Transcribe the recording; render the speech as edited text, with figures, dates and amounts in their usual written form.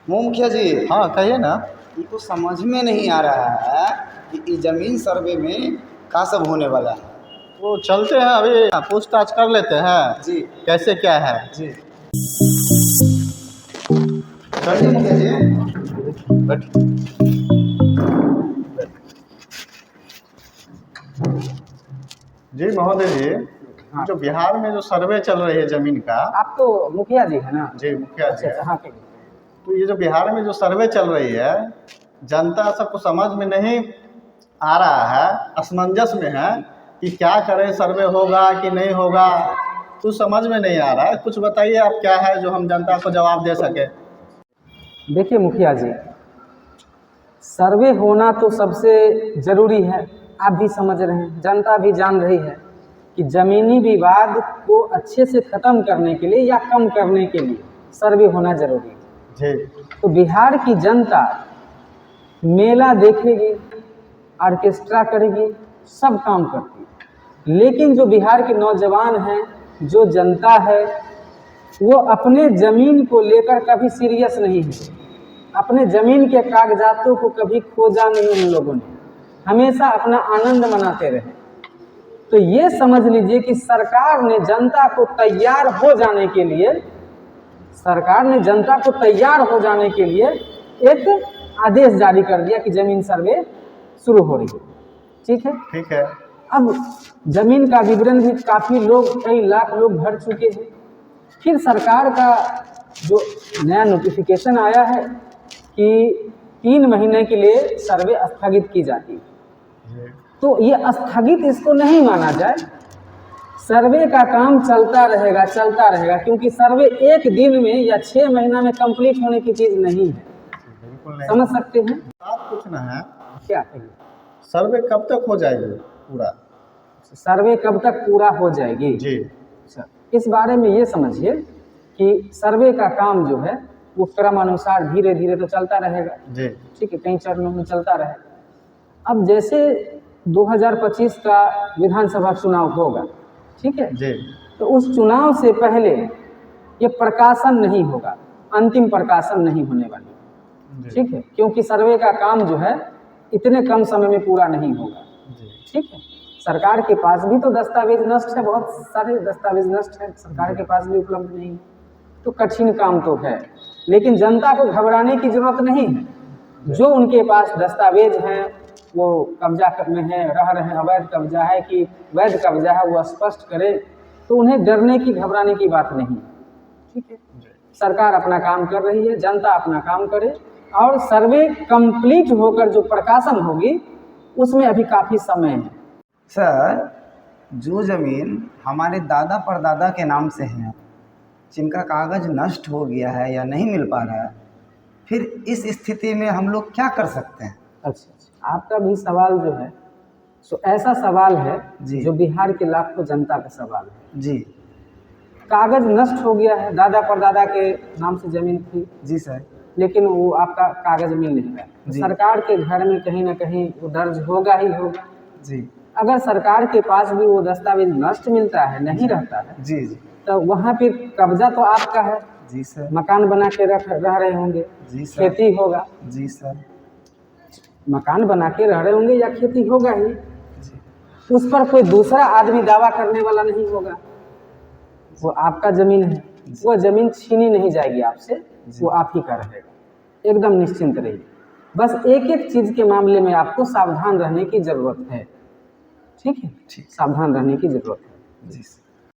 मुखिया जी, हाँ कहिए ना। हमको समझ में नहीं आ रहा है कि ये जमीन सर्वे में का सब होने वाला है। वो चलते हैं अभी पूछताछ कर लेते हैं जी कैसे क्या है। जी। चलिए मुखिया जी, बैठ। जी महोदय जी, हाँ। जो बिहार में जो सर्वे चल रही है जमीन का। आप तो मुखिया जी है ना? जी मुखिया जी अच्छा है। अच्छा, हाँ कहिए। तो ये जो बिहार में जो सर्वे चल रही है, जनता सबको समझ में नहीं आ रहा है, असमंजस में है कि क्या करें, सर्वे होगा कि नहीं होगा, कुछ समझ में नहीं आ रहा है। कुछ बताइए आप क्या है जो हम जनता को जवाब दे सके। देखिए मुखिया जी, सर्वे होना तो सबसे ज़रूरी है। आप भी समझ रहे हैं, जनता भी जान रही है कि ज़मीनी विवाद को अच्छे से ख़त्म करने के लिए या कम करने के लिए सर्वे होना ज़रूरी है। जी तो बिहार की जनता मेला देखेगी, ऑर्केस्ट्रा करेगी, सब काम करती है, लेकिन जो बिहार के नौजवान हैं, जो जनता है, वो अपने ज़मीन को लेकर कभी सीरियस नहीं है। अपने ज़मीन के कागजातों को कभी खोजा नहीं उन लोगों ने, हमेशा अपना आनंद मनाते रहे। तो ये समझ लीजिए कि सरकार ने जनता को तैयार हो जाने के लिए, सरकार ने जनता को तैयार हो जाने के लिए एक आदेश जारी कर दिया कि जमीन सर्वे शुरू हो रही है। ठीक है, ठीक है। अब जमीन का विवरण भी काफ़ी लोग, कई लाख लोग भर चुके हैं। फिर सरकार का जो नया नोटिफिकेशन आया है कि 3 महीने के लिए सर्वे स्थगित की जाती है। तो ये स्थगित इसको नहीं माना जाए, सर्वे का काम चलता रहेगा चलता रहेगा, क्योंकि सर्वे एक दिन में या 6 महीना में कंप्लीट होने की चीज़ नहीं है। बिल्कुल नहीं। समझ सकते हैं? बात पूछना है, क्या कहिए? सर्वे कब तक हो जाएगी पूरा? सर्वे कब तक पूरा हो जाएगी? जी अच्छा, इस बारे में ये समझिए कि सर्वे का काम जो है वो क्रम अनुसार धीरे धीरे तो चलता रहेगा। जी ठीक है, कई चरणों में चलता रहेगा। अब जैसे 2025 का विधानसभा चुनाव होगा, ठीक है, जी तो उस चुनाव से पहले ये प्रकाशन नहीं होगा, अंतिम प्रकाशन नहीं होने वाली। जी ठीक है, क्योंकि सर्वे का काम जो है इतने कम समय में पूरा नहीं होगा। जी ठीक है, सरकार के पास भी तो दस्तावेज नष्ट है, बहुत सारे दस्तावेज नष्ट है, सरकार के पास भी उपलब्ध नहीं है, तो कठिन काम तो है। लेकिन जनता को घबराने की जरूरत नहीं है। जो उनके पास दस्तावेज हैं, वो कब्जा में है, रह रहे हैं, अवैध कब्जा है कि वैध कब्जा है, वो स्पष्ट करे, तो उन्हें डरने की, घबराने की बात नहीं। ठीक है, सरकार अपना काम कर रही है, जनता अपना काम करे, और सर्वे कंप्लीट होकर जो प्रकाशन होगी उसमें अभी काफ़ी समय है। सर, जो ज़मीन हमारे दादा परदादा के नाम से है, जिनका कागज़ नष्ट हो गया है या नहीं मिल पा रहा है, फिर इस स्थिति में हम लोग क्या कर सकते हैं? अच्छा, आपका भी सवाल जो है सो ऐसा सवाल है जी। जो बिहार के लाखों जनता का सवाल है। जी कागज नष्ट हो गया है, दादा परदादा के नाम से जमीन थी, जी सर। लेकिन वो आपका कागज मिल नहीं रहा। जी। सरकार के घर में कहीं ना कहीं वो दर्ज होगा ही होगा। जी अगर सरकार के पास भी वो दस्तावेज नष्ट मिलता है, नहीं रहता है, जी जी तो वहाँ पे कब्जा तो आपका है, जी सर। मकान बना के रह रहे होंगे, जी सर। खेती होगा, जी सर। मकान बना के रह रहे होंगे या खेती होगा ही, जी उस पर कोई दूसरा आदमी दावा करने वाला नहीं होगा। वो आपका जमीन है, वो जमीन छीनी नहीं जाएगी आपसे, वो आप ही का रहेगा। एकदम निश्चिंत रहिए। बस एक एक चीज़ के मामले में आपको सावधान रहने की ज़रूरत है। ठीक है, ठीक। सावधान रहने की ज़रूरत है। जी सर।